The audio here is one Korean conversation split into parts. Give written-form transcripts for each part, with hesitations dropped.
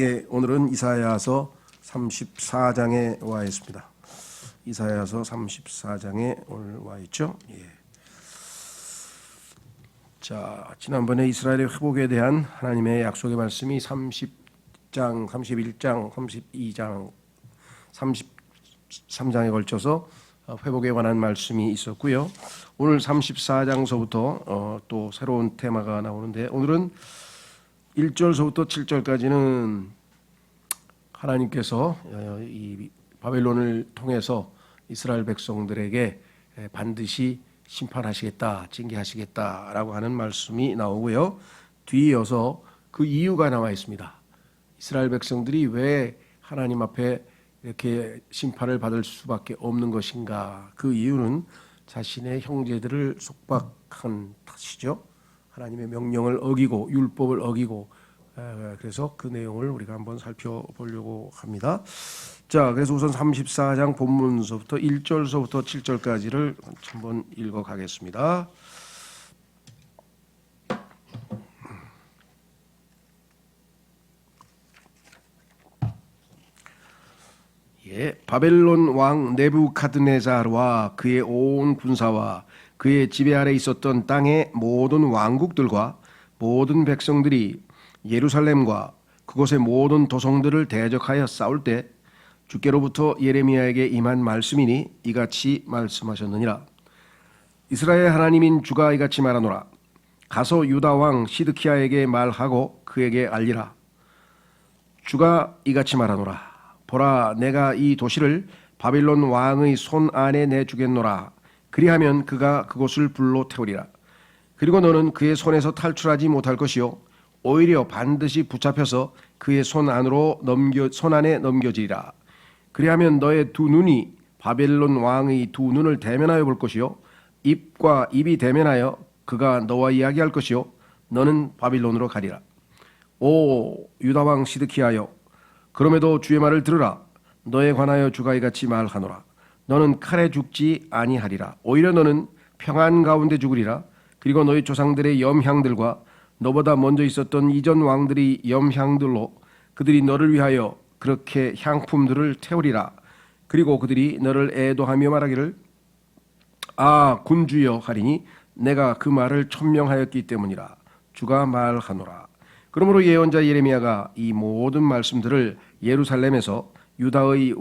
예, 오늘은 이사야서 34장에 와 있습니다. 이사야서 34장에 오늘 와 있죠. 예. 자, 지난번에 이스라엘의 회복에 대한 하나님의 약속의 말씀이 30장, 31장, 32장, 33장에 걸쳐서 회복에 관한 말씀이 있었고요. 오늘 34장서부터 또 새로운 테마가 나오는데, 오늘은 1절서부터 7절까지는 하나님께서 이 바벨론을 통해서 이스라엘 백성들에게 반드시 심판하시겠다, 징계하시겠다라고 하는 말씀이 나오고요. 뒤이어서 그 이유가 나와 있습니다. 이스라엘 백성들이 왜 하나님 앞에 이렇게 심판을 받을 수밖에 없는 것인가? 그 이유는 자신의 형제들을 속박한 탓이죠. 하나님의 명령을 어기고 율법을 어기고, 그래서 그 내용을 우리가 한번 살펴보려고 합니다. 자, 그래서 우선 34장 본문서부터 1절서부터 7절까지를 한번 읽어 가겠습니다. 예, 바벨론 왕 네부카드네자르와 그의 온 군사와 그의 지배 아래 있었던 땅의 모든 왕국들과 모든 백성들이 예루살렘과 그곳의 모든 도성들을 대적하여 싸울 때 주께로부터 예레미야에게 임한 말씀이니 이같이 말씀하셨느니라. 이스라엘 하나님인 주가 이같이 말하노라. 가서 유다 왕 시드키야에게 말하고 그에게 알리라. 주가 이같이 말하노라. 보라, 내가 이 도시를 바빌론 왕의 손 안에 내주겠노라. 그리하면 그가 그곳을 불로 태우리라. 그리고 너는 그의 손에서 탈출하지 못할 것이요 오히려 반드시 붙잡혀서 그의 손 안에 넘겨지리라. 그리하면 너의 두 눈이 바벨론 왕의 두 눈을 대면하여 볼 것이요 입과 입이 대면하여 그가 너와 이야기할 것이요 너는 바빌론으로 가리라. 오 유다 왕 시드키야여, 그럼에도 주의 말을 들으라. 너에 관하여 주가 이같이 말하노라. 너는 칼에 죽지 아니하리라. 오히려 너는 평안 가운데 죽으리라. 그리고 너희 조상들의 염향들과 너보다 먼저 있었던 이전 왕들이 염향들로 그들이 너를 위하여 그렇게 향품들을 태우리라. 그리고 그들이 너를 애도하며 말하기를 아 군주여 하리니 내가 그 말을 천명하였기 때문이라. 주가 말하노라. 그러므로 예언자 예레미야가 이 모든 말씀들을 예루살렘에서 유다의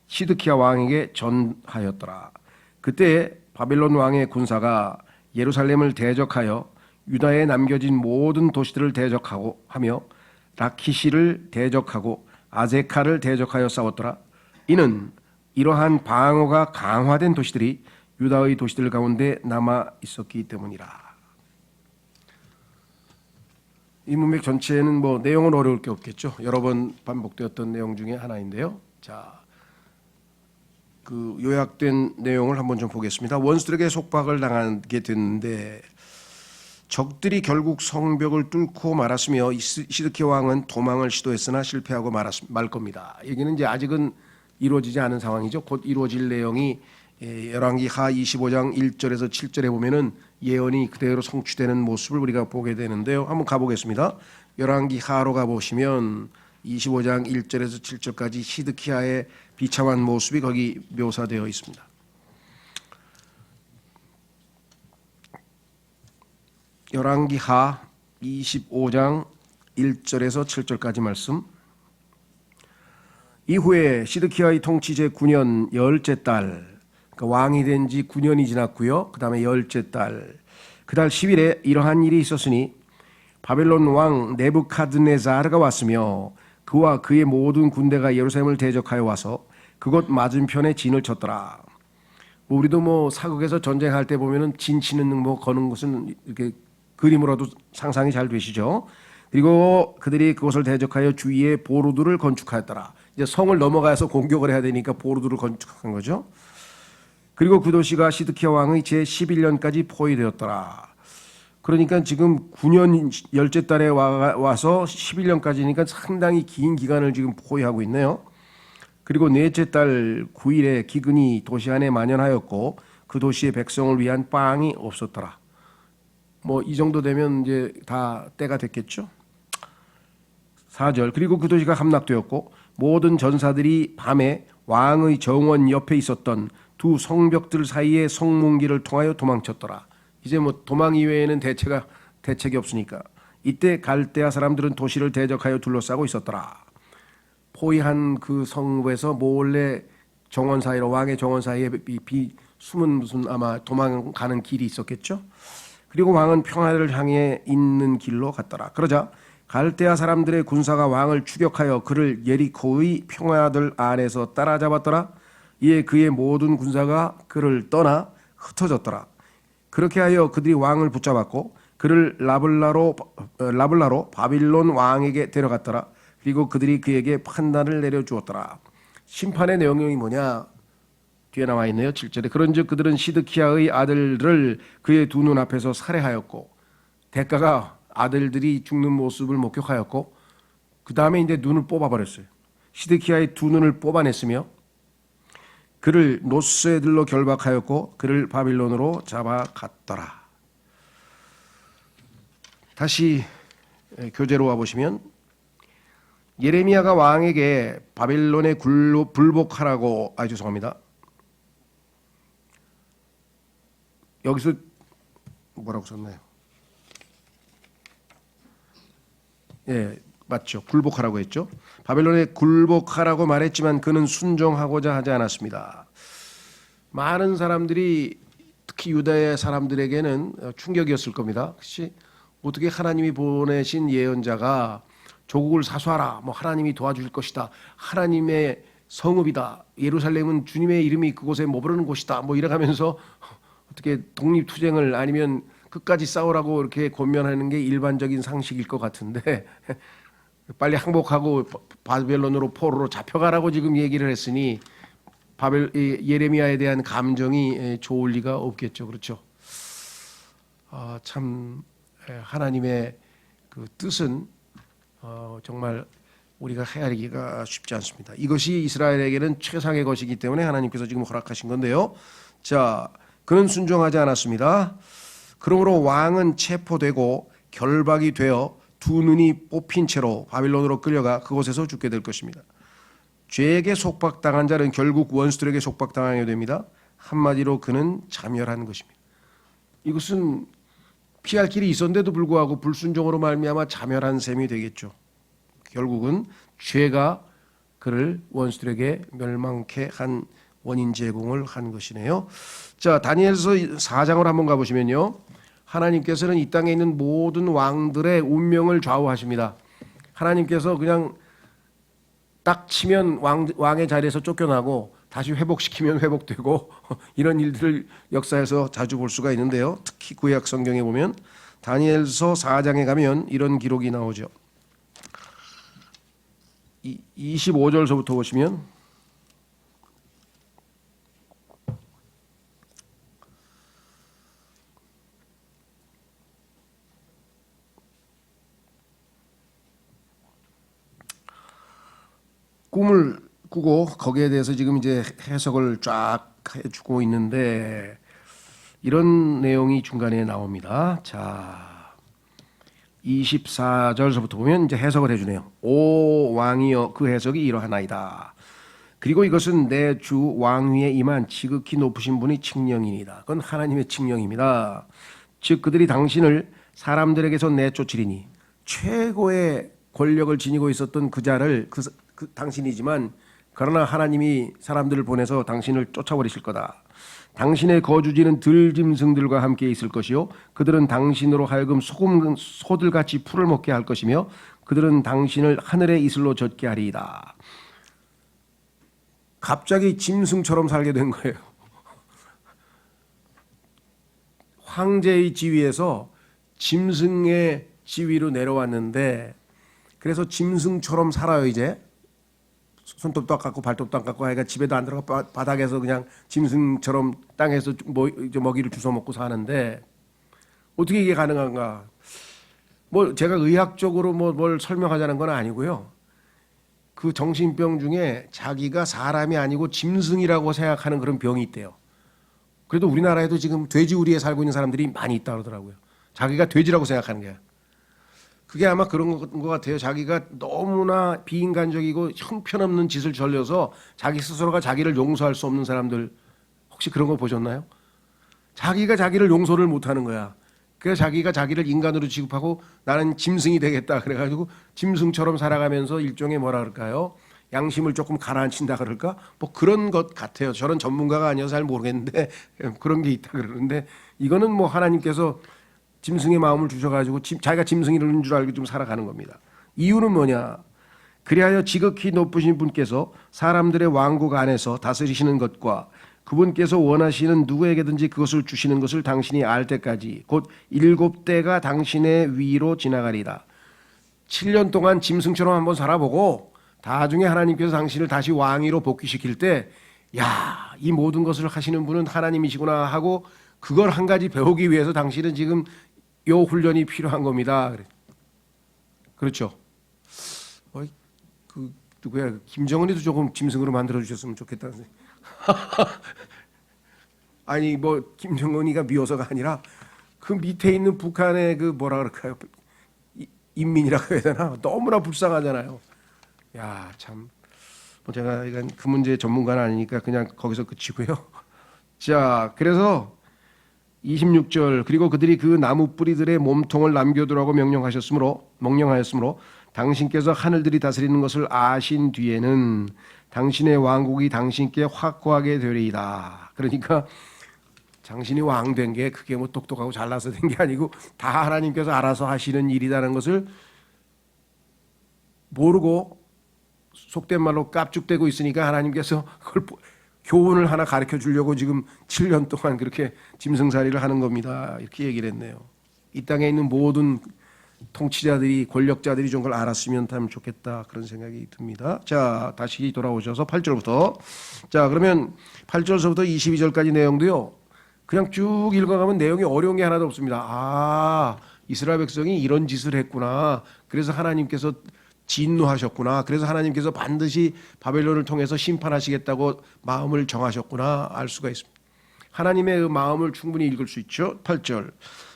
시드키야 왕에게 전하였더라. 그때 바벨론 왕의 군사가 예루살렘을 대적하여 유다에 남겨진 모든 도시들을 대적하고 하며 라키시를 대적하고 아제카를 대적하여 싸웠더라. 이는 이러한 방어가 강화된 도시들이 유다의 도시들 가운데 남아 있었기 때문이라. 이 문맥 전체는 뭐 내용은 어려울 게 없겠죠. 여러 번 반복되었던 내용 중에 하나인데요. 자, 그 요약된 내용을 한번 좀 보겠습니다. 원수들에게 속박을 당하게 됐는데 적들이 결국 성벽을 뚫고 말았으며 시드키야 왕은 도망을 시도했으나 실패하고 말 겁니다. 여기는 이제 아직은 이루어지지 않은 상황이죠. 곧 이루어질 내용이 열왕기하 25장 1절에서 7절에 보면은 예언이 그대로 성취되는 모습을 우리가 보게 되는데요. 한번 가보겠습니다. 열왕기하로 가보시면 25장 1절에서 7절까지 시드키야의 비참한 모습이 거기 묘사되어 있습니다. 열왕기하 25장 1절에서 7절까지 말씀. 이후에 시드키야의 통치 제9년 열째 달, 그러니까 왕이 된 지 9년이 지났고요. 그 다음에 열째 달, 그달 10일에 이러한 일이 있었으니 바벨론 왕 네부카드네자르가 왔으며 그와 그의 모든 군대가 예루살렘을 대적하여 와서 그곳 맞은편에 진을 쳤더라. 우리도 사극에서 전쟁할 때 보면은 진 치는 거는 것은 이렇게 그림으로도 상상이 잘 되시죠. 그리고 그들이 그것을 대적하여 주위에 보루들을 건축하였더라. 이제 성을 넘어가서 공격을 해야 되니까 보루들을 건축한 거죠. 그리고 그 도시가 시드키야 왕의 제11년까지 포위되었더라. 그러니까 지금 9년 열째 달에 와서 11년까지니까 상당히 긴 기간을 지금 포위하고 있네요. 그리고 넷째 달 9일에 기근이 도시 안에 만연하였고 그 도시의 백성을 위한 빵이 없었더라. 이 정도 되면 이제 다 때가 됐겠죠. 4절 그리고 그 도시가 함락되었고 모든 전사들이 밤에 왕의 정원 옆에 있었던 두 성벽들 사이의 성문길을 통하여 도망쳤더라. 이제 뭐 도망 이외에는 대책이 없으니까 이때 갈대아 사람들은 도시를 대적하여 둘러싸고 있었더라. 포위한 그 성읍에서 몰래 정원 사이로 왕의 정원 사이에 숨은 무슨 아마 도망가는 길이 있었겠죠. 그리고 왕은 평화를 향해 있는 길로 갔더라. 그러자 갈대아 사람들의 군사가 왕을 추격하여 그를 예리코의 평화들 안에서 따라잡았더라. 이에 그의 모든 군사가 그를 떠나 흩어졌더라. 그렇게 하여 그들이 왕을 붙잡았고 그를 라블라로 바빌론 왕에게 데려갔더라. 그리고 그들이 그에게 판단을 내려주었더라. 심판의 내용이 뭐냐? 뒤에 나와 있네요. 7절에 그런즉 그들은 시드키야의 아들을 그의 두 눈앞에서 살해하였고 대가가 아들들이 죽는 모습을 목격하였고 그 다음에 이제 눈을 뽑아버렸어요. 시드키야의 두 눈을 뽑아냈으며 그를 노쇠들로 결박하였고 그를 바빌론으로 잡아갔더라. 다시 교재로 와보시면 예레미야가 왕에게 바빌론에 불복하라고 죄송합니다. 여기서 뭐라고 썼나요? 예, 맞죠. 굴복하라고 했죠. 바벨론에 굴복하라고 말했지만 그는 순종하고자 하지 않았습니다. 많은 사람들이 특히 유다의 사람들에게는 충격이었을 겁니다. 그렇지? 어떻게 하나님이 보내신 예언자가 조국을 사수하라. 뭐 하나님이 도와줄 것이다. 하나님의 성읍이다. 예루살렘은 주님의 이름이 그곳에 머무르는 곳이다. 뭐 이래가면서 어떻게 독립투쟁을 아니면 끝까지 싸우라고 이렇게 권면하는 게 일반적인 상식일 것 같은데 빨리 항복하고 바벨론으로 포로로 잡혀가라고 지금 얘기를 했으니 예레미야에 대한 감정이 좋을 리가 없겠죠. 그렇죠? 참 하나님의 그 뜻은 정말 우리가 헤아리기가 쉽지 않습니다. 이것이 이스라엘에게는 최상의 것이기 때문에 하나님께서 지금 허락하신 건데요. 자, 그는 순종하지 않았습니다. 그러므로 왕은 체포되고 결박이 되어 두 눈이 뽑힌 채로 바빌론으로 끌려가 그곳에서 죽게 될 것입니다. 죄에게 속박당한 자는 결국 원수들에게 속박당하게 됩니다. 한마디로 그는 자멸한 것입니다. 이것은 피할 길이 있었는데도 불구하고 불순종으로 말미암아 자멸한 셈이 되겠죠. 결국은 죄가 그를 원수들에게 멸망케 한 원인 제공을 한 것이네요. 자, 다니엘서 4장으로 한번 가보시면요. 하나님께서는 이 땅에 있는 모든 왕들의 운명을 좌우하십니다. 하나님께서 그냥 딱 치면 왕의 자리에서 쫓겨나고 다시 회복시키면 회복되고 이런 일들을 역사에서 자주 볼 수가 있는데요. 특히 구약 성경에 보면 다니엘서 4장에 가면 이런 기록이 나오죠. 25절서부터 보시면 꿈을 꾸고 거기에 대해서 지금 이제 해석을 쫙 해주고 있는데 이런 내용이 중간에 나옵니다. 자, 24절서부터 보면 이제 해석을 해주네요. 오 왕이여 그 해석이 이러하나이다. 그리고 이것은 내 주 왕위에 임한 지극히 높으신 분의 칙령이니이다. 그건 하나님의 칙령입니다. 즉 그들이 당신을 사람들에게서 내쫓으리니 최고의 권력을 지니고 있었던 그 자를 당신이지만 그러나 하나님이 사람들을 보내서 당신을 쫓아버리실 거다. 당신의 거주지는 들짐승들과 함께 있을 것이요 그들은 당신으로 하여금 소들같이 풀을 먹게 할 것이며 그들은 당신을 하늘의 이슬로 젖게 하리이다. 갑자기 짐승처럼 살게 된 거예요. 황제의 지위에서 짐승의 지위로 내려왔는데 그래서 짐승처럼 살아요. 이제 손톱도 안 깎고 발톱도 안 깎고 하여간 집에도 안 들어가 바닥에서 그냥 짐승처럼 땅에서 먹이를 주워 먹고 사는데 어떻게 이게 가능한가? 뭐 제가 의학적으로 뭘 설명하자는 건 아니고요. 그 정신병 중에 자기가 사람이 아니고 짐승이라고 생각하는 그런 병이 있대요. 그래도 우리나라에도 지금 돼지우리에 살고 있는 사람들이 많이 있다 그러더라고요. 자기가 돼지라고 생각하는 거야. 그게 아마 그런 것 같아요. 자기가 너무나 비인간적이고 형편없는 짓을 저려서 자기 스스로가 자기를 용서할 수 없는 사람들, 혹시 그런 거 보셨나요? 자기가 자기를 용서를 못하는 거야. 그래서 자기가 자기를 인간으로 취급하고 나는 짐승이 되겠다 그래가지고 짐승처럼 살아가면서 일종의 뭐라 그럴까요? 양심을 조금 가라앉힌다 그럴까? 뭐 그런 것 같아요. 저는 전문가가 아니어서 잘 모르겠는데 그런 게 있다 그러는데, 이거는 뭐 하나님께서 짐승의 마음을 주셔가지고 자기가 짐승이라는 줄 알고 좀 살아가는 겁니다. 이유는 뭐냐? 그리하여 지극히 높으신 분께서 사람들의 왕국 안에서 다스리시는 것과 그분께서 원하시는 누구에게든지 그것을 주시는 것을 당신이 알 때까지 곧 7대가 당신의 위로 지나가리라. 7년 동안 짐승처럼 한번 살아보고 나중에 하나님께서 당신을 다시 왕위로 복귀시킬 때, 야, 이 모든 것을 하시는 분은 하나님이시구나 하고 그걸 한 가지 배우기 위해서 당신은 지금 요 훈련이 필요한 겁니다. 그렇죠? 그 누구야? 김정은이도 조금 짐승으로 만들어 주셨으면 좋겠다는 생각. 아니 뭐 김정은이가 미워서가 아니라 그 밑에 있는 북한의 그 뭐라 그럴까요? 인민이라고 해야 되나? 너무나 불쌍하잖아요. 야, 참. 뭐 제가 이건 그 문제 전문가는 아니니까 그냥 거기서 그치고요. 자, 그래서 26절, 그리고 그들이 그 나무 뿌리들의 몸통을 남겨두라고 명령하였으므로 당신께서 하늘들이 다스리는 것을 아신 뒤에는 당신의 왕국이 당신께 확고하게 되리이다. 그러니까 당신이 왕 된 게 그게 뭐 똑똑하고 잘나서 된 게 아니고 다 하나님께서 알아서 하시는 일이라는 것을 모르고 속된 말로 깝죽대고 있으니까 하나님께서 그걸 교훈을 하나 가르쳐 주려고 지금 7년 동안 그렇게 짐승살이를 하는 겁니다. 이렇게 얘기를 했네요. 이 땅에 있는 모든 통치자들이, 권력자들이 좀 그걸 알았으면 참 좋겠다, 그런 생각이 듭니다. 자, 다시 돌아오셔서 8절부터. 자, 그러면 8절서부터 22절까지 내용도요, 그냥 쭉 읽어가면 내용이 어려운 게 하나도 없습니다. 아, 이스라엘 백성이 이런 짓을 했구나. 그래서 하나님께서 진노하셨구나. 그래서 하나님께서 반드시 바벨론을 통해서 심판하시겠다고 마음을 정하셨구나, 알 수가 있습니다. 하나님의 그 마음을 충분히 읽을 수 있죠. 8절.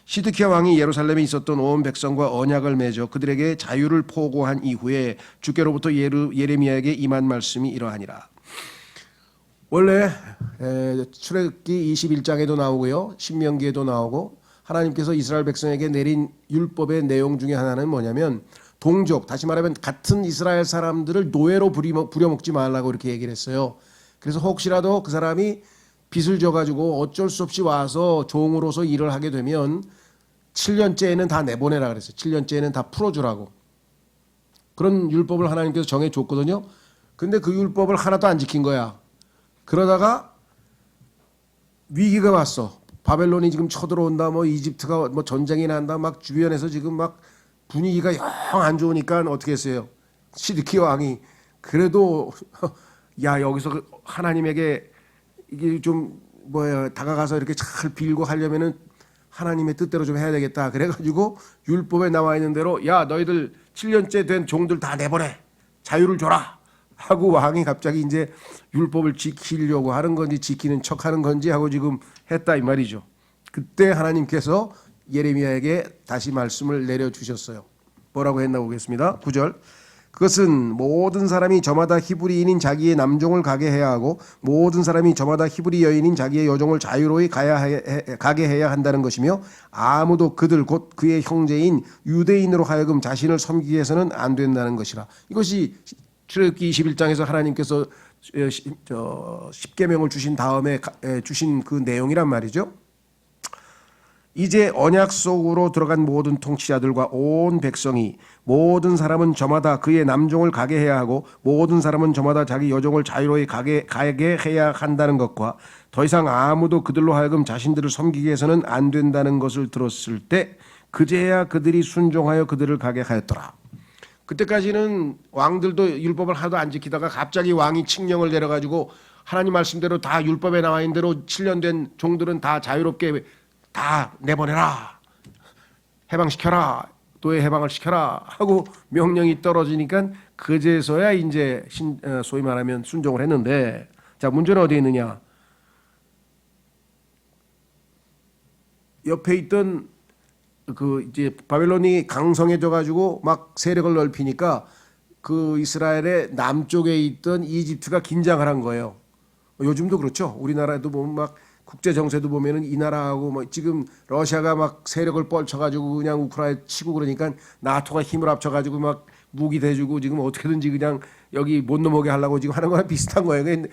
시드키야 왕이 예루살렘에 있었던 온 백성과 언약을 맺어 그들에게 자유를 포고한 이후에 주께로부터 예레미야에게 임한 말씀이 이러하니라. 원래 출애굽기 21장에도 나오고요, 신명기에도 나오고, 하나님께서 이스라엘 백성에게 내린 율법의 내용 중에 하나는 뭐냐면, 동족, 다시 말하면 같은 이스라엘 사람들을 노예로 부려먹지 말라고 이렇게 얘기를 했어요. 그래서 혹시라도 그 사람이 빚을 져가지고 어쩔 수 없이 와서 종으로서 일을 하게 되면 7년째에는 다 내보내라 그랬어요. 7년째에는 다 풀어주라고. 그런 율법을 하나님께서 정해줬거든요. 근데 그 율법을 하나도 안 지킨 거야. 그러다가 위기가 왔어. 바벨론이 지금 쳐들어온다, 뭐 이집트가 뭐 전쟁이 난다, 막 주변에서 지금 막 분위기가 영 안 좋으니까 어떻게 했어요? 시드키야 왕이 그래도 야, 여기서 하나님에게 이게 좀 뭐야, 다가가서 이렇게 잘 빌고 하려면은 하나님의 뜻대로 좀 해야 되겠다. 그래가지고 율법에 나와 있는 대로, 야, 너희들 7년째 된 종들 다 내보내, 자유를 줘라 하고 왕이 갑자기 이제 율법을 지키려고 하는 건지 지키는 척하는 건지 하고 지금 했다 이 말이죠. 그때 하나님께서 예레미야에게 다시 말씀을 내려주셨어요. 뭐라고 했나 보겠습니다. 9절. 그것은 모든 사람이 저마다 히브리인인 자기의 남종을 가게 해야 하고 모든 사람이 저마다 히브리 여인인 자기의 여종을 자유로이 가게 해야 한다는 것이며, 아무도 그들 곧 그의 형제인 유대인으로 하여금 자신을 섬기게 해서는 안 된다는 것이라. 이것이 출애굽기 21장에서 하나님께서 10계명을 주신 다음에 주신 그 내용이란 말이죠. 이제 언약 속으로 들어간 모든 통치자들과 온 백성이, 모든 사람은 저마다 그의 남종을 가게 해야 하고 모든 사람은 저마다 자기 여종을 자유로이 가게 해야 한다는 것과 더 이상 아무도 그들로 하여금 자신들을 섬기게 해서는 안 된다는 것을 들었을 때 그제야 그들이 순종하여 그들을 가게 하였더라. 그때까지는 왕들도 율법을 하나도 안 지키다가 갑자기 왕이 칙령을 내려가지고 하나님 말씀대로 다 율법에 나와 있는 대로 7년 된 종들은 다 자유롭게 다 내보내라, 해방시켜라, 또의 해방을 시켜라 하고 명령이 떨어지니까 그제서야 이제 소위 말하면 순종을 했는데, 자, 문제는 어디에 있느냐? 옆에 있던 그 이제 바벨론이 강성해져 가지고 막 세력을 넓히니까 그 이스라엘의 남쪽에 있던 이집트가 긴장을 한 거예요. 요즘도 그렇죠. 우리나라에도 보면 막 국제 정세도 보면은 이 나라하고 뭐 지금 러시아가 막 세력을 뻘쳐가지고 그냥 우크라이나 치고 그러니까 나토가 힘을 합쳐가지고 막 무기 대주고 지금 어떻게든지 그냥 여기 못 넘어게 하려고 지금 하는 거랑 비슷한 거예요. 근데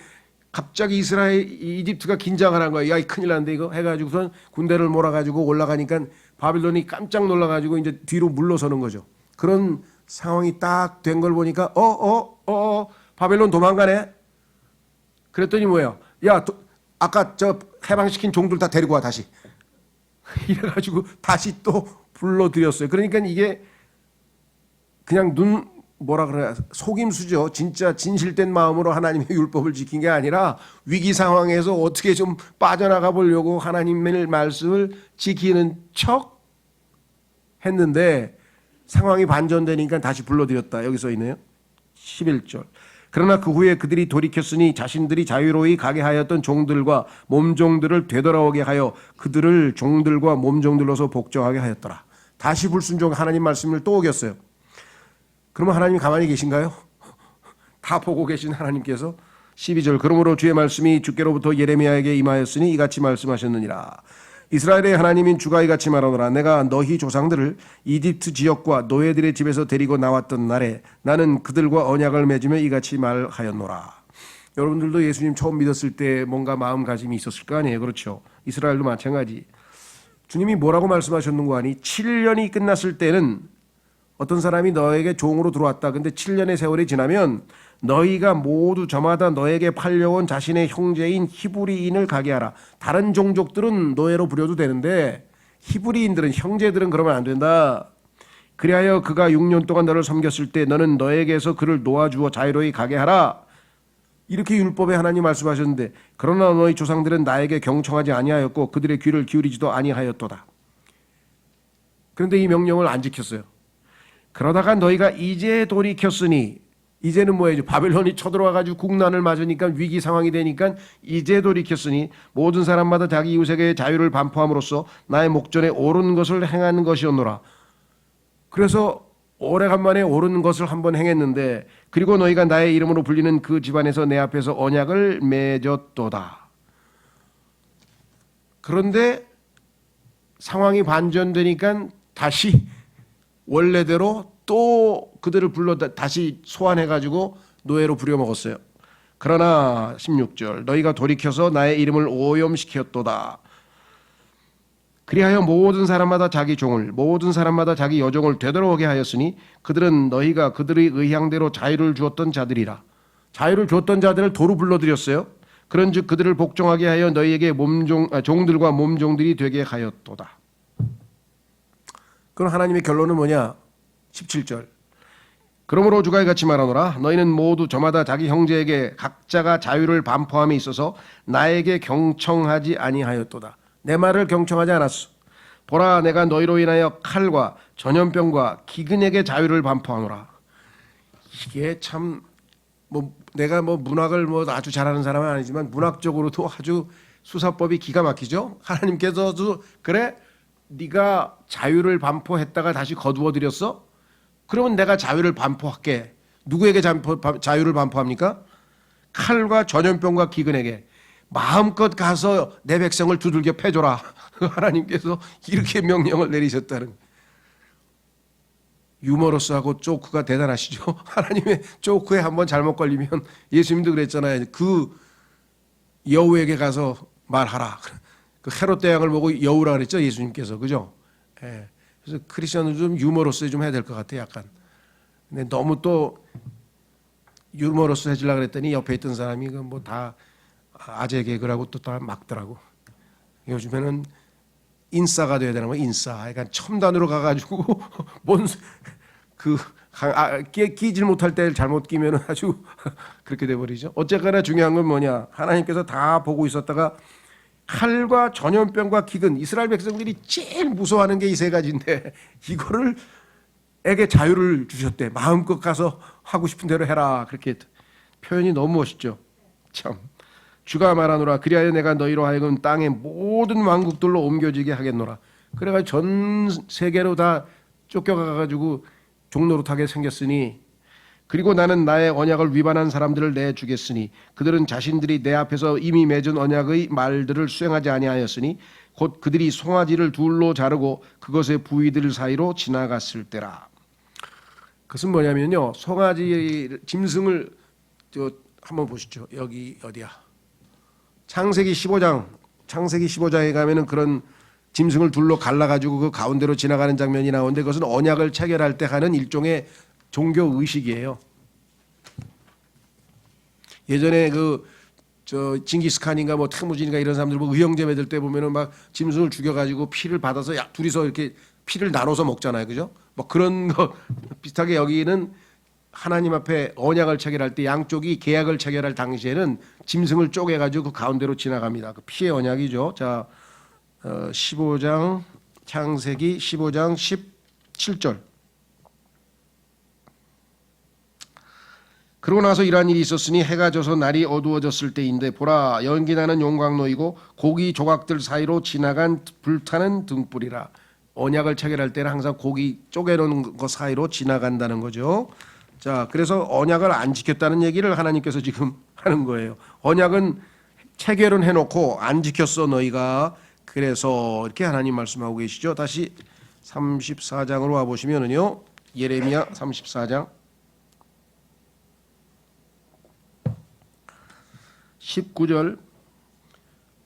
갑자기 이집트가 긴장을 한 거예요. 야, 이 큰일 났는데 이거 해가지고선 군대를 몰아가지고 올라가니까 바빌론이 깜짝 놀라가지고 이제 뒤로 물러서는 거죠. 그런 상황이 딱 된 걸 보니까 바빌론 도망가네. 그랬더니 뭐예요? 야, 아까 저 해방시킨 종들 다 데리고 와 다시. 이래가지고 다시 또 불러들였어요. 그러니까 이게 그냥 뭐라 그래 속임수죠. 진짜 진실된 마음으로 하나님의 율법을 지킨 게 아니라 위기 상황에서 어떻게 좀 빠져나가 보려고 하나님의 말씀을 지키는 척 했는데 상황이 반전되니까 다시 불러들였다. 여기 써 있네요. 11절. 그러나 그 후에 그들이 돌이켰으니 자신들이 자유로이 가게 하였던 종들과 몸종들을 되돌아오게 하여 그들을 종들과 몸종들로서 복종하게 하였더라. 다시 불순종 하나님 말씀을 또 어겼어요. 그러면 하나님 가만히 계신가요? 다 보고 계신 하나님께서 12절. 그러므로 주의 말씀이 주께로부터 예레미야에게 임하였으니 이같이 말씀하셨느니라. 이스라엘의 하나님인 주가 이같이 말하노라. 내가 너희 조상들을 이집트 지역과 노예들의 집에서 데리고 나왔던 날에 나는 그들과 언약을 맺으며 이같이 말하였노라. 여러분들도 예수님 처음 믿었을 때 뭔가 마음가짐이 있었을 거 아니에요. 그렇죠? 이스라엘도 마찬가지. 주님이 뭐라고 말씀하셨는가 하니 7년이 끝났을 때는 어떤 사람이 너에게 종으로 들어왔다. 근데 7년의 세월이 지나면 너희가 모두 저마다 너에게 팔려온 자신의 형제인 히브리인을 가게 하라. 다른 종족들은 노예로 부려도 되는데 히브리인들은 형제들은 그러면 안 된다. 그리하여 그가 6년 동안 너를 섬겼을 때 너는 너에게서 그를 놓아주어 자유로이 가게 하라. 이렇게 율법에 하나님 말씀하셨는데 그러나 너희 조상들은 나에게 경청하지 아니하였고 그들의 귀를 기울이지도 아니하였도다. 그런데 이 명령을 안 지켰어요. 그러다가 너희가 이제 돌이켰으니 이제는 뭐예요? 바벨론이 쳐들어와가지고 국난을 맞으니까 위기 상황이 되니까 이제 돌이켰으니 모든 사람마다 자기 이웃에게 자유를 반포함으로써 나의 목전에 옳은 것을 행하는 것이었노라. 그래서 오래간만에 옳은 것을 한번 행했는데 그리고 너희가 나의 이름으로 불리는 그 집안에서 내 앞에서 언약을 맺었도다. 그런데 상황이 반전되니까 다시 원래대로 또 그들을 불러 다시 소환해가지고 노예로 부려먹었어요. 그러나 16절 너희가 돌이켜서 나의 이름을 오염시켰도다. 그리하여 모든 사람마다 자기 종을 모든 사람마다 자기 여종을 되돌아오게 하였으니 그들은 너희가 그들의 의향대로 자유를 주었던 자들이라. 자유를 주었던 자들을 도로 불러들였어요. 그런즉 그들을 복종하게 하여 너희에게 종들과 몸종들이 되게 하였도다. 그럼 하나님의 결론은 뭐냐? 17절. 그러므로 주가 이같이 말하노라. 너희는 모두 저마다 자기 형제에게 각자가 자유를 반포함에 있어서 나에게 경청하지 아니하였도다. 내 말을 경청하지 않았어. 보라, 내가 너희로 인하여 칼과 전염병과 기근에게 자유를 반포하노라. 이게 참 내가 문학을 아주 잘하는 사람은 아니지만 문학적으로도 아주 수사법이 기가 막히죠. 하나님께서도 그래 네가 자유를 반포했다가 다시 거두어들였어? 그러면 내가 자유를 반포할게. 누구에게 자유를 반포합니까? 칼과 전염병과 기근에게. 마음껏 가서 내 백성을 두들겨 패줘라. 하나님께서 이렇게 명령을 내리셨다는. 유머러스하고 조크가 대단하시죠. 하나님의 조크에 한번 잘못 걸리면 예수님도 그랬잖아요. 그 여우에게 가서 말하라. 그 헤롯 대왕을 보고 여우라 그랬죠. 예수님께서. 그죠? 예. 그래서 크리스천은 좀 유머러스 좀 해야 될 것 같아요. 약간. 근데 너무 또 유머러스 해주려고 그랬더니 옆에 있던 사람이 다 아재 개그라고 또 다 막더라고. 요즘에는 인싸가 돼야 되나 뭐 인싸. 그러니까 첨단으로 가가지고 끼질 못할 때 잘못 끼면 아주 그렇게 돼버리죠. 어쨌거나 중요한 건 뭐냐? 하나님께서 다 보고 있었다가 칼과 전염병과 기근, 이스라엘 백성들이 제일 무서워하는 게 이 세 가지인데 이거를 에게 자유를 주셨대. 마음껏 가서 하고 싶은 대로 해라. 그렇게 표현이 너무 멋있죠. 참. 주가 말하노라. 그리하여 내가 너희로 하여금 땅의 모든 왕국들로 옮겨지게 하겠노라. 그래가지고 전 세계로 다 쫓겨가가지고 종노릇하게 생겼으니 그리고 나는 나의 언약을 위반한 사람들을 내주겠으니 그들은 자신들이 내 앞에서 이미 맺은 언약의 말들을 수행하지 아니하였으니 곧 그들이 송아지를 둘로 자르고 그것의 부위들 사이로 지나갔을 때라. 그것은 뭐냐면요, 송아지 짐승을 한번 보시죠. 여기 어디야? 창세기 15장에 가면은 그런 짐승을 둘로 갈라가지고 그 가운데로 지나가는 장면이 나오는데 그것은 언약을 체결할 때 하는 일종의 종교 의식이에요. 예전에 징기스칸인가 뭐 태무진인가 이런 사람들 뭐 의형제 맺을 때 보면은 막 짐승을 죽여가지고 피를 받아서 둘이서 이렇게 피를 나눠서 먹잖아요, 그죠? 뭐 그런 거 비슷하게 여기는 하나님 앞에 언약을 체결할 때 양쪽이 계약을 체결할 당시에는 짐승을 쪼개가지고 그 가운데로 지나갑니다. 그 피의 언약이죠. 자, 15장 창세기 15장 17절. 그러고 나서 이러한 일이 있었으니 해가 져서 날이 어두워졌을 때인데 보라 연기나는 용광로이고 고기 조각들 사이로 지나간 불타는 등불이라. 언약을 체결할 때는 항상 고기 쪼개놓은 것 사이로 지나간다는 거죠. 자, 그래서 언약을 안 지켰다는 얘기를 하나님께서 지금 하는 거예요. 언약은 체결은 해놓고 안 지켰어 너희가. 그래서 이렇게 하나님 말씀하고 계시죠. 다시 34장으로 와보시면은요, 예레미야 34장 19절.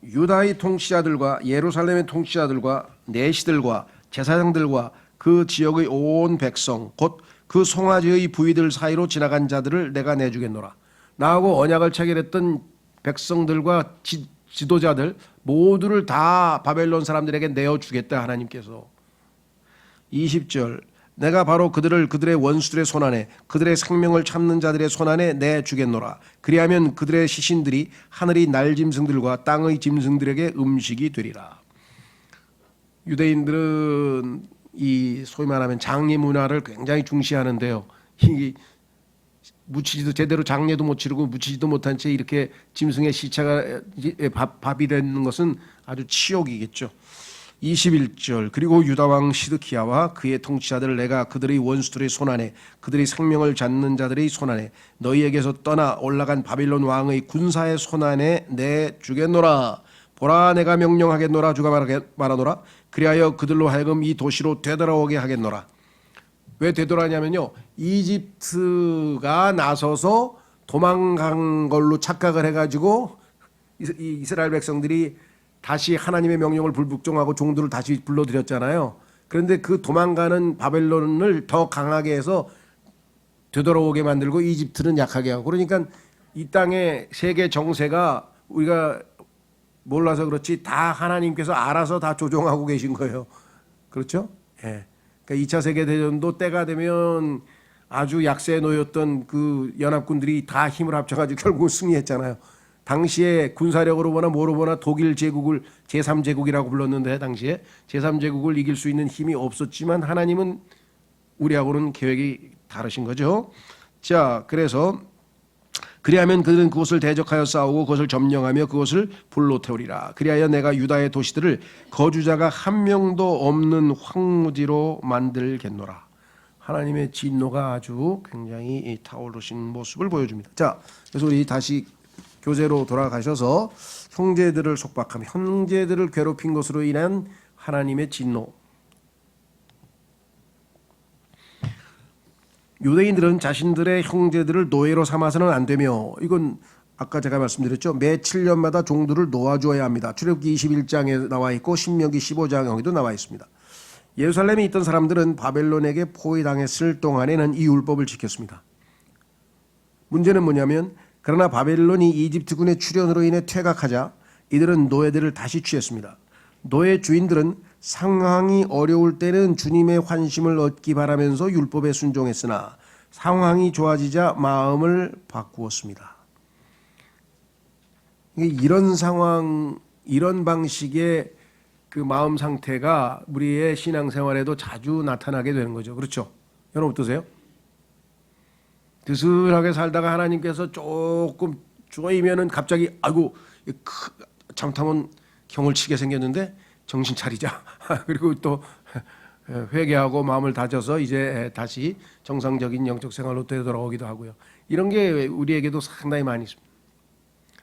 유다의 통치자들과 예루살렘의 통치자들과 내시들과 제사장들과 그 지역의 온 백성 곧 그 송아지의 부위들 사이로 지나간 자들을 내가 내주겠노라. 나하고 언약을 체결했던 백성들과 지도자들 모두를 다 바벨론 사람들에게 내어주겠다 하나님께서. 20절. 내가 바로 그들을 그들의 원수들의 손안에 그들의 생명을 참는 자들의 손안에 내주겠노라. 그리하면 그들의 시신들이 하늘의 날짐승들과 땅의 짐승들에게 음식이 되리라. 유대인들은 이 소위 말하면 장례 문화를 굉장히 중시하는데요. 이 묻히지도 제대로 장례도 못 치르고 묻히지도 못한 채 이렇게 짐승의 시체가 밥이 되는 것은 아주 치욕이겠죠. 21절. 그리고 유다왕 시드키야와 그의 통치자들을 내가 그들의 원수들의 손안에 그들의 생명을 잡는 자들의 손안에 너희에게서 떠나 올라간 바빌론 왕의 군사의 손안에 내주겠노라. 보라 내가 명령하겠노라. 주가 말하노라. 그리하여 그들로 하여금 이 도시로 되돌아오게 하겠노라. 왜 되돌아냐면요, 이집트가 나서서 도망간 걸로 착각을 해가지고 이스라엘 백성들이 다시 하나님의 명령을 불복종하고 종들을 다시 불러들였잖아요. 그런데 그 도망가는 바벨론을 더 강하게 해서 되돌아오게 만들고 이집트는 약하게 하고, 그러니까 이 땅의 세계 정세가 우리가 몰라서 그렇지 다 하나님께서 알아서 다 조종하고 계신 거예요. 그렇죠? 예. 그러니까 2차 세계대전도 때가 되면 아주 약세에 놓였던 그 연합군들이 다 힘을 합쳐가지고 결국 승리했잖아요. 당시에 군사력으로 보나 뭐로 보나 독일 제국을 제3제국이라고 불렀는데 당시에 제3제국을 이길 수 있는 힘이 없었지만 하나님은 우리하고는 계획이 다르신 거죠. 자, 그래서 그리하면 그들은 그곳을 대적하여 싸우고 그것을 점령하며 그것을 불로 태우리라. 그리하여 내가 유다의 도시들을 거주자가 한 명도 없는 황무지로 만들겠노라. 하나님의 진노가 아주 굉장히 타오르신 모습을 보여줍니다. 자, 그래서 우리 다시 교재로 돌아가셔서 형제들을 속박하며 형제들을 괴롭힌 것으로 인한 하나님의 진노. 유대인들은 자신들의 형제들을 노예로 삼아서는 안 되며, 이건 아까 제가 말씀드렸죠. 매 7년마다 종들을 놓아주어야 합니다. 출애굽기 21장에 나와 있고 신명기 15장에도 나와 있습니다. 예루살렘에 있던 사람들은 바벨론에게 포위당했을 동안에는 이 율법을 지켰습니다. 문제는 뭐냐면, 그러나 바벨론이 이집트군의 출현으로 인해 퇴각하자 이들은 노예들을 다시 취했습니다. 노예 주인들은 상황이 어려울 때는 주님의 환심을 얻기 바라면서 율법에 순종했으나 상황이 좋아지자 마음을 바꾸었습니다. 이런 상황, 이런 방식의 그 마음 상태가 우리의 신앙생활에도 자주 나타나게 되는 거죠. 그렇죠? 여러분 어떠세요? 드슬하게 살다가 하나님께서 조금 쪼이면은 갑자기 아이고 잘못하면 경을 치게 생겼는데 정신 차리자. 그리고 또 회개하고 마음을 다져서 이제 다시 정상적인 영적 생활로 되돌아오기도 하고요. 이런 게 우리에게도 상당히 많이 있습니다.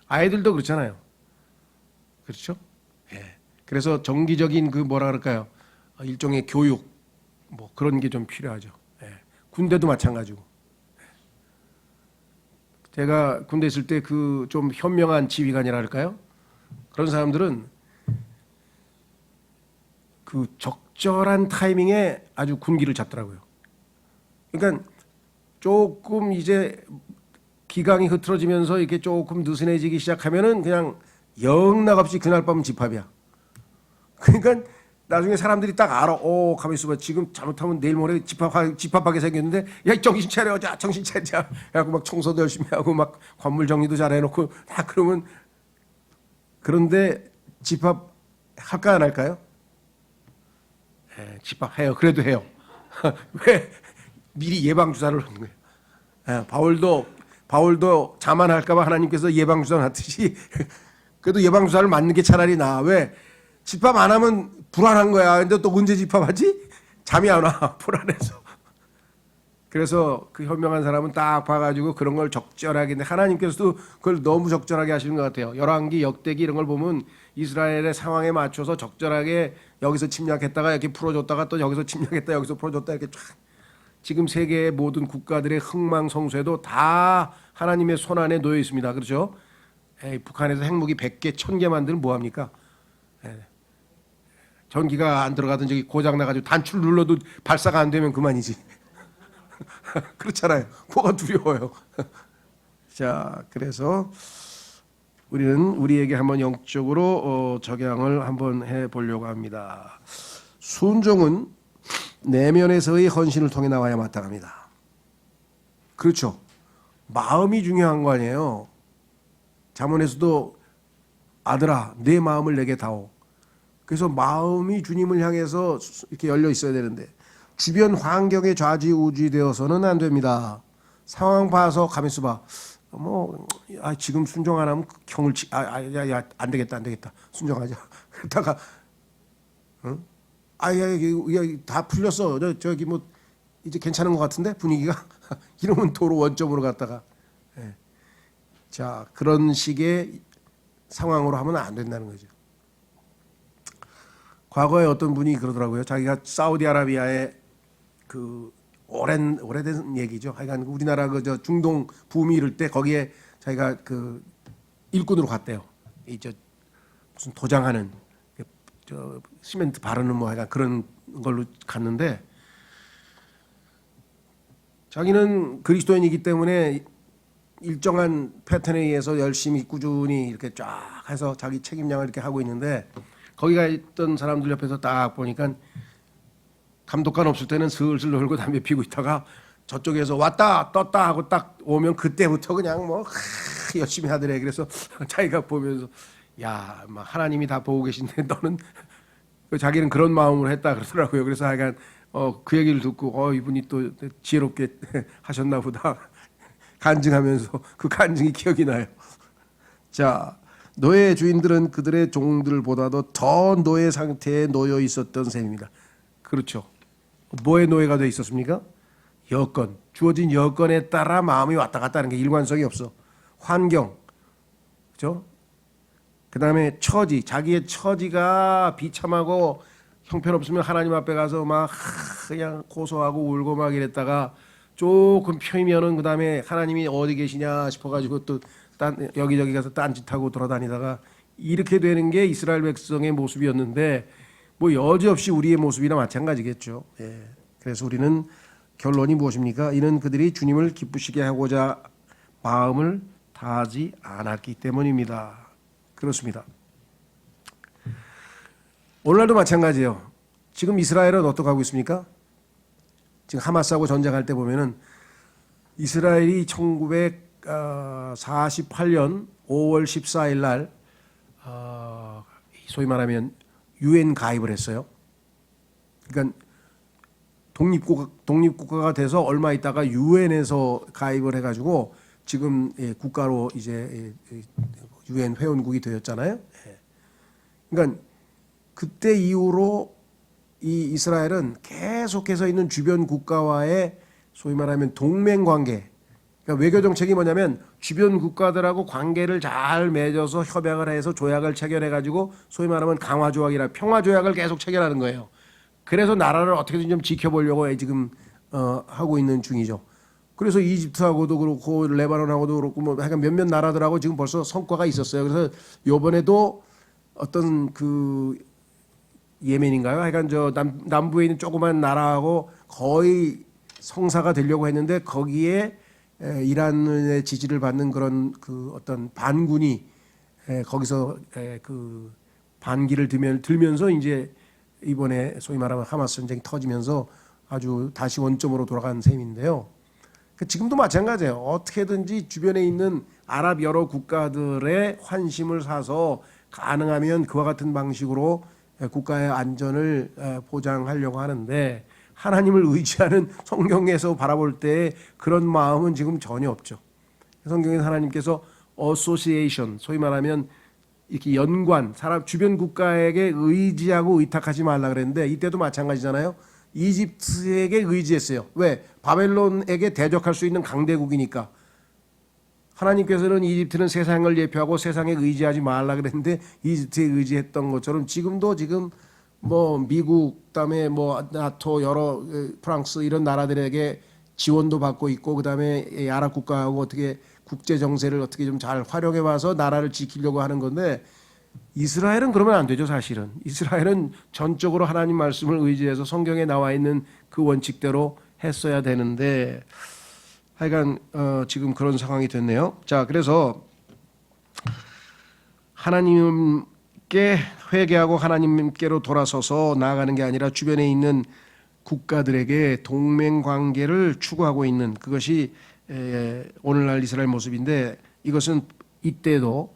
아이들도 그렇잖아요. 그렇죠? 예. 그래서 정기적인 그 뭐라 그럴까요? 일종의 교육 뭐 그런 게 좀 필요하죠. 예. 군대도 마찬가지고. 제가 군대 있을 때 그 좀 현명한 지휘관이라 할까요? 그런 사람들은 그 적절한 타이밍에 아주 군기를 잡더라고요. 그러니까 조금 이제 기강이 흐트러지면서 이렇게 조금 느슨해지기 시작하면은 그냥 영락없이 그날 밤은 집합이야. 그러니까 나중에 사람들이 딱 알아. 가만히 있어봐. 지금 잘못하면 내일 모레 집합하게 생겼는데, 야, 정신 차려. 자, 정신 차리자. 그래갖고 막 청소도 열심히 하고 막 건물 정리도 잘 해놓고 다 그러면, 그런데 집합할까 안 할까요? 집합해요. 그래도 해요. 왜? 미리 예방주사를 놓는 거예요. 바울도 자만할까봐 하나님께서 예방주사 놨듯이 그래도 예방주사를 맞는 게 차라리 나아. 왜? 집합 안 하면 불안한 거야. 근데 또 언제 집합하지? 잠이 안 와. 불안해서. 그래서 그 현명한 사람은 딱 봐가지고 그런 걸 적절하게, 하나님께서도 그걸 너무 적절하게 하시는 것 같아요. 열왕기, 역대기 이런 걸 보면 이스라엘의 상황에 맞춰서 적절하게 여기서 침략했다가 이렇게 풀어줬다가 또 여기서 침략했다 여기서 풀어줬다 이렇게 쫙. 지금 세계의 모든 국가들의 흥망성쇠도 다 하나님의 손 안에 놓여 있습니다. 그렇죠? 북한에서 핵무기 100개, 1000개 만들면 뭐합니까? 전기가 안 들어가든 저기 고장 나가지고 단추를 눌러도 발사가 안 되면 그만이지. 그렇잖아요. 뭐가 두려워요. 자, 그래서 우리는 우리에게 한번 영적으로 적용을 한번 해보려고 합니다. 순종은 내면에서의 헌신을 통해 나와야 마땅합니다. 그렇죠. 마음이 중요한 거 아니에요. 잠언에서도 아들아 내 마음을 내게 다오. 그래서 마음이 주님을 향해서 이렇게 열려 있어야 되는데 주변 환경에 좌지우지되어서는 안 됩니다. 상황 봐서 가만히 있어봐. 지금 순종 안 하면 경을 안 되겠다 순종하자. 그러다가 다 풀렸어. 저기 뭐 이제 괜찮은 것 같은데 분위기가 이러면 도로 원점으로 갔다가 자 그런 식의 상황으로 하면 안 된다는 거죠. 과거에 어떤 분이 그러더라고요. 자기가 사우디아라비아의 그 오래된 얘기죠. 하여간 우리나라 저 중동 붐이 이럴 때 거기에 자기가 그 일꾼으로 갔대요. 무슨 도장하는 저 시멘트 바르는 뭐 하여간 그런 걸로 갔는데 자기는 그리스도인이기 때문에 일정한 패턴에 의해서 열심히 꾸준히 이렇게 쫙 해서 자기 책임량을 이렇게 하고 있는데 거기가 있던 사람들 옆에서 딱 보니까 감독관 없을 때는 슬슬 놀고 담배 피고 있다가 저쪽에서 왔다 떴다 하고 딱 오면 그때부터 그냥 뭐 열심히 하더래. 그래서 자기가 보면서 야, 막 하나님이 다 보고 계신데 너는 자기는 그런 마음으로 했다 그러더라고요. 그래서 하여간 그 얘기를 듣고 이분이 또 지혜롭게 하셨나 보다 간증하면서 그 간증이 기억이 나요. 자, 노예 주인들은 그들의 종들보다도 더 노예 상태에 놓여 있었던 셈입니다. 그렇죠. 뭐의 노예가 돼 있었습니까? 여건, 주어진 여건에 따라 마음이 왔다 갔다 하는 게 일관성이 없어. 환경, 그렇죠? 그 다음에 처지, 자기의 처지가 비참하고 형편없으면 하나님 앞에 가서 막 그냥 고소하고 울고 막 이랬다가 조금 펴이면은 그 다음에 하나님이 어디 계시냐 싶어가지고 또 여기저기 가서 딴짓하고 돌아다니다가 이렇게 되는 게 이스라엘 백성의 모습이었는데 뭐 여지없이 우리의 모습이나 마찬가지겠죠. 그래서 우리는 결론이 무엇입니까? 이는 그들이 주님을 기쁘시게 하고자 마음을 다하지 않았기 때문입니다. 그렇습니다. 오늘날도 마찬가지예요. 지금 이스라엘은 어떻게 하고 있습니까? 지금 하마스하고 전쟁할 때 보면은 이스라엘이 1948년 5월 14일 날 소위 말하면 UN 가입을 했어요. 그러니까 독립국가가 돼서 얼마 있다가 UN에서 가입을 해가지고 지금 국가로 이제 UN 회원국이 되었잖아요. 그러니까 그때 이후로 이 이스라엘은 계속해서 있는 주변 국가와의 소위 말하면 동맹 관계, 그러니까 외교 정책이 뭐냐면 주변 국가들하고 관계를 잘 맺어서 협약을 해서 조약을 체결해 가지고 소위 말하면 강화 조약이라 평화 조약을 계속 체결하는 거예요. 그래서 나라를 어떻게든 좀 지켜보려고 지금 하고 있는 중이죠. 그래서 이집트하고도 그렇고 레바논하고도 그렇고 뭐 하여간 몇몇 나라들하고 지금 벌써 성과가 있었어요. 그래서 요번에도 어떤 그 예멘인가요? 하여간 저 남부에 있는 조그만 나라하고 거의 성사가 되려고 했는데 거기에 이란의 지지를 받는 그런 그 어떤 반군이 거기서 그 반기를 들면서 이제 이번에 소위 말하면 하마스 전쟁이 터지면서 아주 다시 원점으로 돌아간 셈인데요. 지금도 마찬가지예요. 어떻게든지 주변에 있는 아랍 여러 국가들의 환심을 사서 가능하면 그와 같은 방식으로 국가의 안전을 보장하려고 하는데 하나님을 의지하는 성경에서 바라볼 때 그런 마음은 지금 전혀 없죠. 성경에서 하나님께서 association, 소위 말하면 이렇게 연관, 사람 주변 국가에게 의지하고 의탁하지 말라 그랬는데 이때도 마찬가지잖아요. 이집트에게 의지했어요. 왜? 바벨론에게 대적할 수 있는 강대국이니까. 하나님께서는 이집트는 세상을 예표하고 세상에 의지하지 말라 그랬는데 이집트에 의지했던 것처럼 지금도 지금 뭐 미국 그다음에 뭐 나토 여러 프랑스 이런 나라들에게 지원도 받고 있고 그다음에 아랍 국가하고 어떻게 국제 정세를 어떻게 좀 잘 활용해 와서 나라를 지키려고 하는 건데 이스라엘은 그러면 안 되죠. 사실은 이스라엘은 전적으로 하나님 말씀을 의지해서 성경에 나와 있는 그 원칙대로 했어야 되는데 하여간 지금 그런 상황이 됐네요. 자, 그래서 하나님께 회개하고 하나님께로 돌아서서 나아가는 게 아니라 주변에 있는 국가들에게 동맹 관계를 추구하고 있는 그것이 오늘날 이스라엘 모습인데 이것은 이때도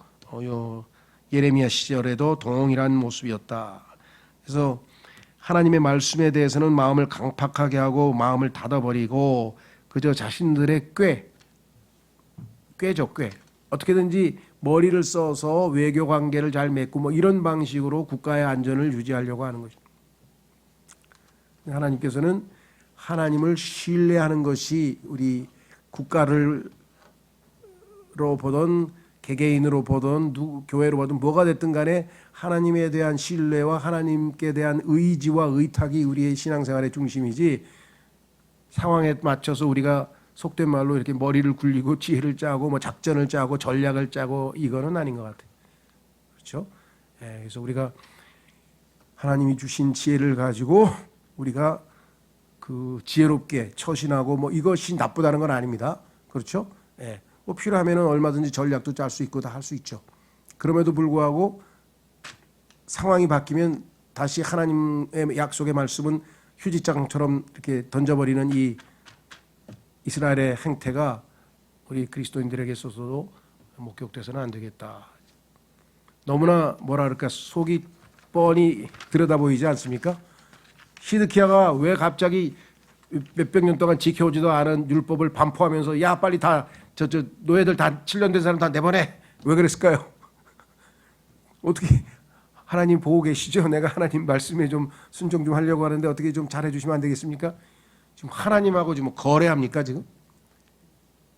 예레미야 시절에도 동일한 모습이었다. 그래서 하나님의 말씀에 대해서는 마음을 강팍하게 하고 마음을 닫아버리고 그저 자신들의 꾀죠. 어떻게든지 머리를 써서 외교 관계를 잘 맺고 뭐 이런 방식으로 국가의 안전을 유지하려고 하는 것입니다. 하나님께서는 하나님을 신뢰하는 것이 우리 국가를 보던 개개인으로 보던 교회로 보던 뭐가 됐든 간에 하나님에 대한 신뢰와 하나님께 대한 의지와 의탁이 우리의 신앙생활의 중심이지 상황에 맞춰서 우리가 속된 말로 이렇게 머리를 굴리고 지혜를 짜고 뭐 작전을 짜고 전략을 짜고 이거는 아닌 것 같아요. 그렇죠? 그래서 우리가 하나님이 주신 지혜를 가지고 우리가 그 지혜롭게 처신하고 뭐 이것이 나쁘다는 건 아닙니다. 그렇죠? 뭐 필요하면은 얼마든지 전략도 짤 수 있고 다 할 수 있죠. 그럼에도 불구하고 상황이 바뀌면 다시 하나님의 약속의 말씀은 휴지장처럼 이렇게 던져버리는 이 이스라엘의 행태가 우리 그리스도인들에게 있어서도 목격돼서는 안 되겠다. 너무나 뭐라 그럴까 속이 뻔히 들여다보이지 않습니까? 시드키야가 왜 갑자기 몇백 년 동안 지켜오지도 않은 율법을 반포하면서 야 빨리 다 저 노예들 다 7년 된 사람 다 내보내. 왜 그랬을까요? 어떻게 하나님 보고 계시죠? 내가 하나님 말씀에 좀 순종 좀 하려고 하는데 어떻게 좀 잘해 주시면 안 되겠습니까? 지금 하나님하고 지금 거래합니까 지금?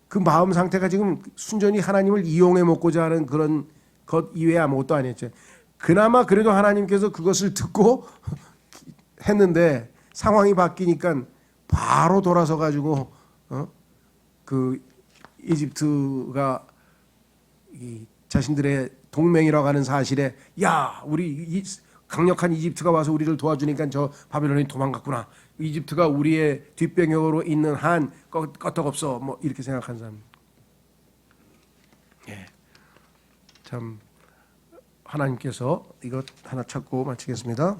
그 마음 상태가 지금 순전히 하나님을 이용해 먹고자 하는 그런 것 이외에 아무것도 아니었죠. 그나마 그래도 하나님께서 그것을 듣고 했는데 상황이 바뀌니까 바로 돌아서 가지고 그 이집트가 이 자신들의 동맹이라고 하는 사실에 야 우리 이 강력한 이집트가 와서 우리를 도와주니까 저 바벨론이 도망갔구나. 이집트가 우리의 뒷배경으로 있는 한 끄떡없어 뭐 이렇게 생각한 사람. 참 하나님께서 이것 하나 찾고 마치겠습니다.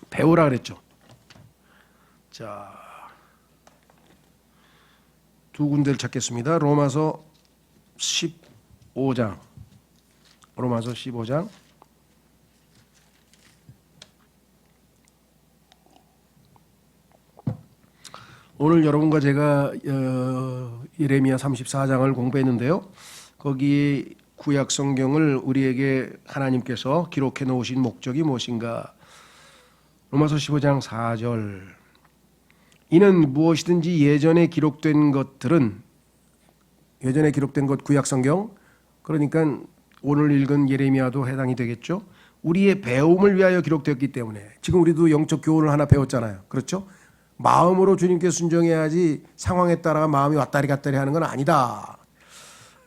배우라 그랬죠. 자, 두 군데를 찾겠습니다. 로마서 15장. 로마서 15장. 오늘 여러분과 제가 예레미야 34장을 공부했는데요. 거기 구약 성경을 우리에게 하나님께서 기록해 놓으신 목적이 무엇인가? 로마서 15장 4절. 이는 무엇이든지 예전에 기록된 것 구약 성경, 그러니까 오늘 읽은 예레미야도 해당이 되겠죠. 우리의 배움을 위하여 기록되었기 때문에 지금 우리도 영적 교훈을 하나 배웠잖아요. 그렇죠? 마음으로 주님께 순종해야지 상황에 따라 마음이 왔다리 갔다리 하는 건 아니다.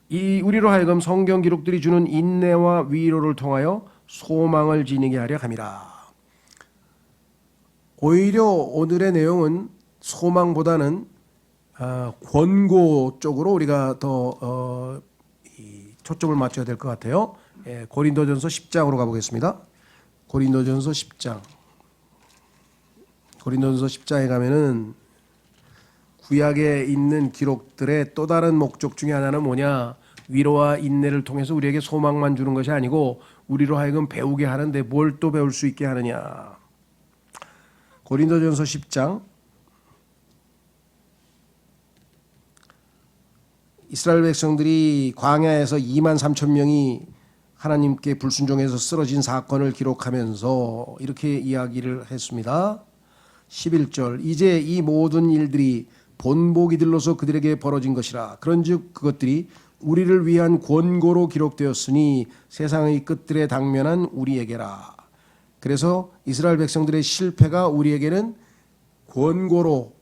이 우리로 하여금 성경 기록들이 주는 인내와 위로를 통하여 소망을 지니게 하려 함이라. 오히려 오늘의 내용은 소망보다는 권고 쪽으로 우리가 더 초점을 맞춰야 될 것 같아요. 고린도전서 10장으로 가보겠습니다. 고린도전서 10장. 고린도전서 10장에 가면은 구약에 있는 기록들의 또 다른 목적 중에 하나는 뭐냐? 위로와 인내를 통해서 우리에게 소망만 주는 것이 아니고 우리로 하여금 배우게 하는데 뭘 또 배울 수 있게 하느냐? 고린도전서 10장. 이스라엘 백성들이 광야에서 2만 3천 명이 하나님께 불순종해서 쓰러진 사건을 기록하면서 이렇게 이야기를 했습니다. 11절. 이제 이 모든 일들이 본보기 들로서 그들에게 벌어진 것이라. 그런즉 그것들이 우리를 위한 권고로 기록되었으니 세상의 끝들에 당면한 우리에게라. 그래서 이스라엘 백성들의 실패가 우리에게는 권고로,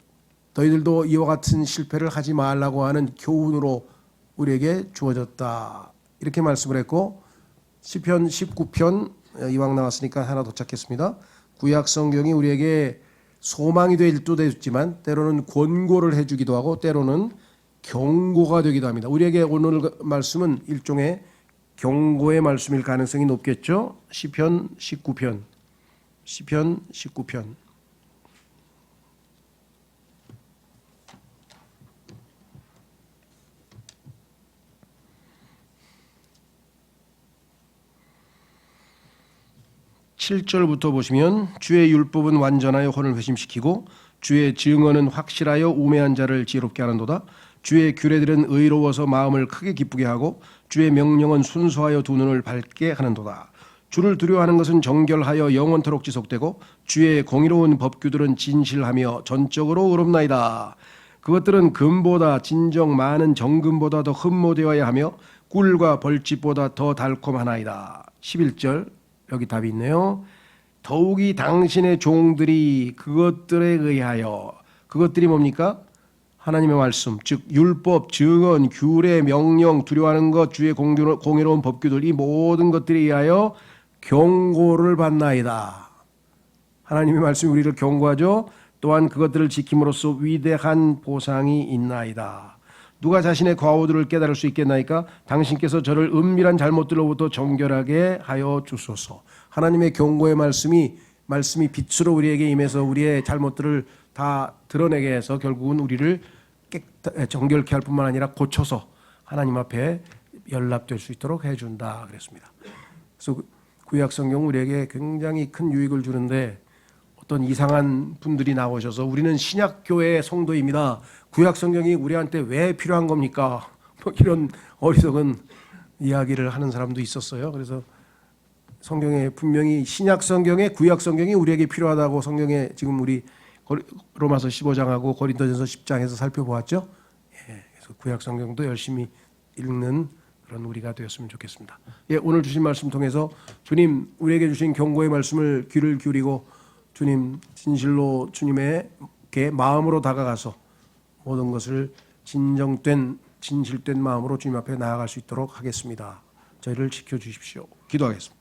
너희들도 이와 같은 실패를 하지 말라고 하는 교훈으로 우리에게 주어졌다. 이렇게 말씀을 했고, 시편 19편 이왕 나왔으니까 하나 더 찾겠습니다. 구약 성경이 우리에게 소망이 될 때도 있지만 때로는 권고를 해주기도 하고 때로는 경고가 되기도 합니다. 우리에게 오늘 말씀은 일종의 경고의 말씀일 가능성이 높겠죠. 시편 19편. 7절부터 보시면 주의 율법은 완전하여 혼을 회심시키고 주의 증언은 확실하여 우매한 자를 지혜롭게 하는도다. 주의 규례들은 의로워서 마음을 크게 기쁘게 하고 주의 명령은 순수하여 두 눈을 밝게 하는도다. 주를 두려워하는 것은 정결하여 영원토록 지속되고 주의 공의로운 법규들은 진실하며 전적으로 의롭나이다. 그것들은 금보다 진정 많은 정금보다 더 흠모되어야 하며 꿀과 벌집보다 더 달콤하나이다. 11절 여기 답이 있네요. 더욱이 당신의 종들이 그것들에 의하여, 그것들이 뭡니까? 하나님의 말씀, 즉 율법, 증언, 규례, 명령, 두려워하는 것, 주의 공의로운 법규들, 이 모든 것들에 의하여 경고를 받나이다. 하나님의 말씀이 우리를 경고하죠. 또한 그것들을 지킴으로써 위대한 보상이 있나이다. 누가 자신의 과오들을 깨달을 수 있겠나이까? 당신께서 저를 은밀한 잘못들로부터 정결하게 하여 주소서. 하나님의 경고의 말씀이 빛으로 우리에게 임해서 우리의 잘못들을 다 드러내게 해서 결국은 우리를 정결케 할 뿐만 아니라 고쳐서 하나님 앞에 연락될 수 있도록 해준다 그랬습니다. 그래서 구약 성경 우리에게 굉장히 큰 유익을 주는데 어떤 이상한 분들이 나오셔서 우리는 신약교회의 성도입니다. 구약 성경이 우리한테 왜 필요한 겁니까? 뭐 이런 어리석은 이야기를 하는 사람도 있었어요. 그래서 성경에 분명히 신약 성경에 구약 성경이 우리에게 필요하다고 성경에 지금 우리 로마서 15장하고 고린도전서 10장에서 살펴보았죠. 그래서 구약 성경도 열심히 읽는 그런 우리가 되었으면 좋겠습니다. 오늘 주신 말씀 통해서 주님 우리에게 주신 경고의 말씀을 귀를 기울이고 주님 진실로 주님에게 마음으로 다가가서 모든 것을 진실된 마음으로 주님 앞에 나아갈 수 있도록 하겠습니다. 저희를 지켜주십시오. 기도하겠습니다.